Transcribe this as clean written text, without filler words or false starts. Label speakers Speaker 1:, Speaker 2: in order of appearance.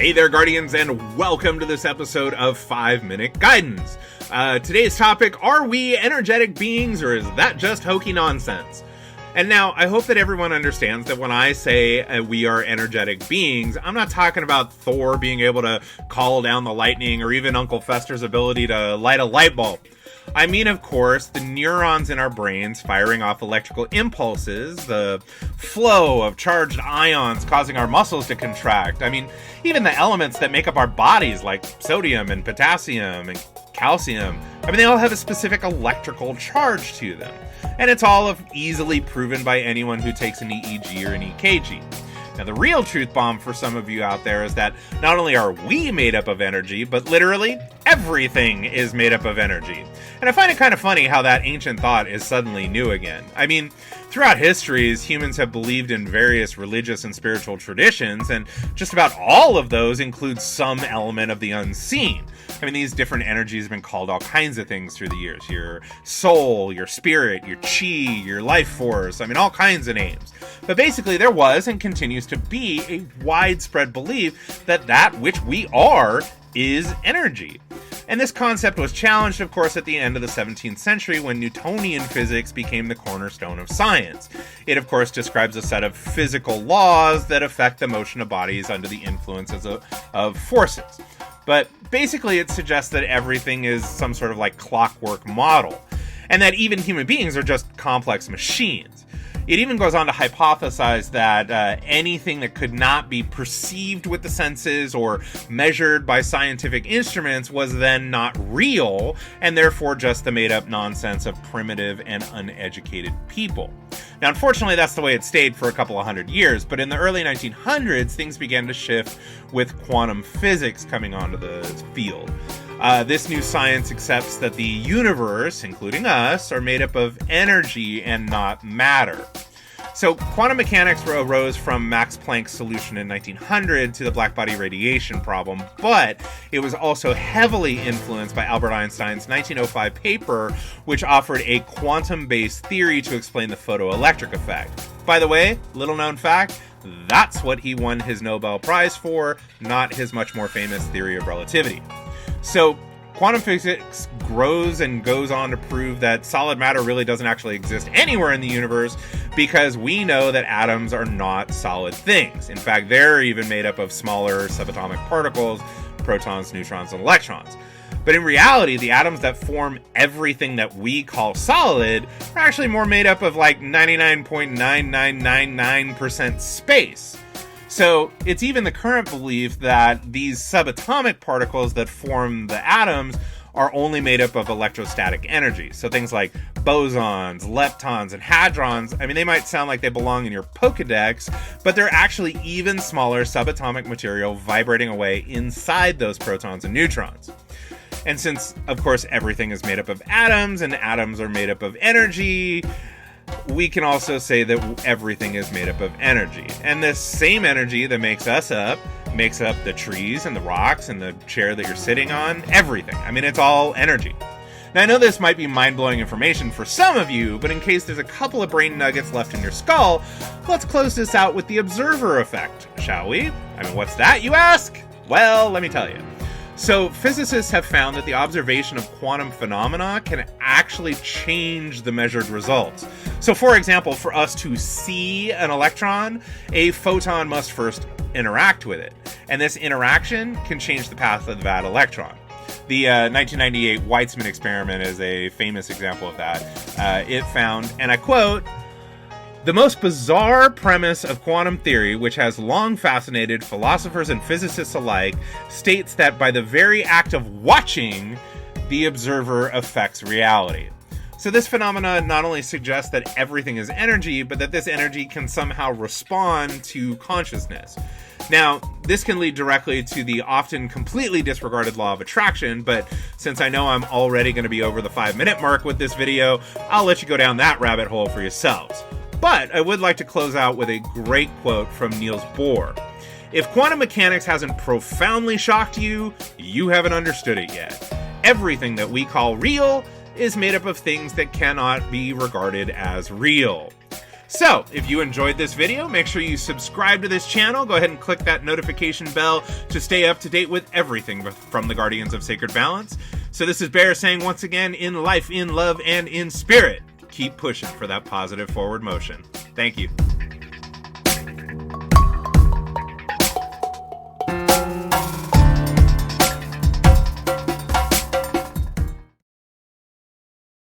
Speaker 1: Hey there, Guardians, and welcome to this episode of 5-Minute Guidance. Today's topic, are we energetic beings, or is that just hokey nonsense? And now, I hope that everyone understands that when I say we are energetic beings, I'm not talking about Thor being able to call down the lightning, or even Uncle Fester's ability to light a light bulb. I mean, of course, the neurons in our brains firing off electrical impulses, the flow of charged ions causing our muscles to contract. I mean, even the elements that make up our bodies, like sodium and potassium and calcium, they all have a specific electrical charge to them. And it's all easily proven by anyone who takes an EEG or an EKG. Now, the real truth bomb for some of you out there is that not only are we made up of energy, but literally everything is made up of energy. And I find it kind of funny how that ancient thought is suddenly new again. I mean, throughout histories, humans have believed in various religious and spiritual traditions, and just about all of those include some element of the unseen. These different energies have been called all kinds of things through the years. Your soul, your spirit, your chi, your life force, all kinds of names. But basically, there was and continues to be a widespread belief that that which we are is energy. And this concept was challenged, of course, at the end of the 17th century when Newtonian physics became the cornerstone of science. It, of course, describes a set of physical laws that affect the motion of bodies under the influences of forces. But basically, it suggests that everything is some sort of like clockwork model, and that even human beings are just complex machines. It even goes on to hypothesize that anything that could not be perceived with the senses or measured by scientific instruments was then not real, and therefore just the made-up nonsense of primitive and uneducated people. Now, unfortunately, that's the way it stayed for a couple of hundred years, but in the early 1900s, things began to shift with quantum physics coming onto the field. This new science accepts that the universe, including us, are made up of energy and not matter. So quantum mechanics arose from Max Planck's solution in 1900 to the blackbody radiation problem, but it was also heavily influenced by Albert Einstein's 1905 paper, which offered a quantum-based theory to explain the photoelectric effect. By the way, little known fact, that's what he won his Nobel Prize for, not his much more famous theory of relativity. So, quantum physics grows and goes on to prove that solid matter really doesn't actually exist anywhere in the universe because we know that atoms are not solid things. In fact, they're even made up of smaller subatomic particles, protons, neutrons, and electrons. But in reality, the atoms that form everything that we call solid are actually more made up of like 99.9999% space. So it's even the current belief that these subatomic particles that form the atoms are only made up of electrostatic energy. So things like bosons, leptons, and hadrons, they might sound like they belong in your Pokedex, but they're actually even smaller subatomic material vibrating away inside those protons and neutrons. And since, of course, everything is made up of atoms, and atoms are made up of energy, we can also say that everything is made up of energy. And this same energy that makes us up, makes up the trees and the rocks and the chair that you're sitting on, everything. It's all energy. Now, I know this might be mind-blowing information for some of you, but in case there's a couple of brain nuggets left in your skull, let's close this out with the observer effect, shall we? What's that, you ask? Well, let me tell you. So, physicists have found that the observation of quantum phenomena can actually change the measured results. So, for example, for us to see an electron, a photon must first interact with it. And this interaction can change the path of that electron. The 1998 Weizmann experiment is a famous example of that. It found, and I quote, "The most bizarre premise of quantum theory, which has long fascinated philosophers and physicists alike, states that by the very act of watching, the observer affects reality." So this phenomena not only suggests that everything is energy, but that this energy can somehow respond to consciousness. Now, this can lead directly to the often completely disregarded law of attraction, but since I know I'm already going to be over the 5-minute mark with this video, I'll let you go down that rabbit hole for yourselves. But I would like to close out with a great quote from Niels Bohr. "If quantum mechanics hasn't profoundly shocked you, you haven't understood it yet. Everything that we call real is made up of things that cannot be regarded as real." So, if you enjoyed this video, make sure you subscribe to this channel. Go ahead and click that notification bell to stay up to date with everything from the Guardians of Sacred Balance. So this is Bear saying once again, in life, in love, and in spirit, keep pushing for that positive forward motion. Thank you.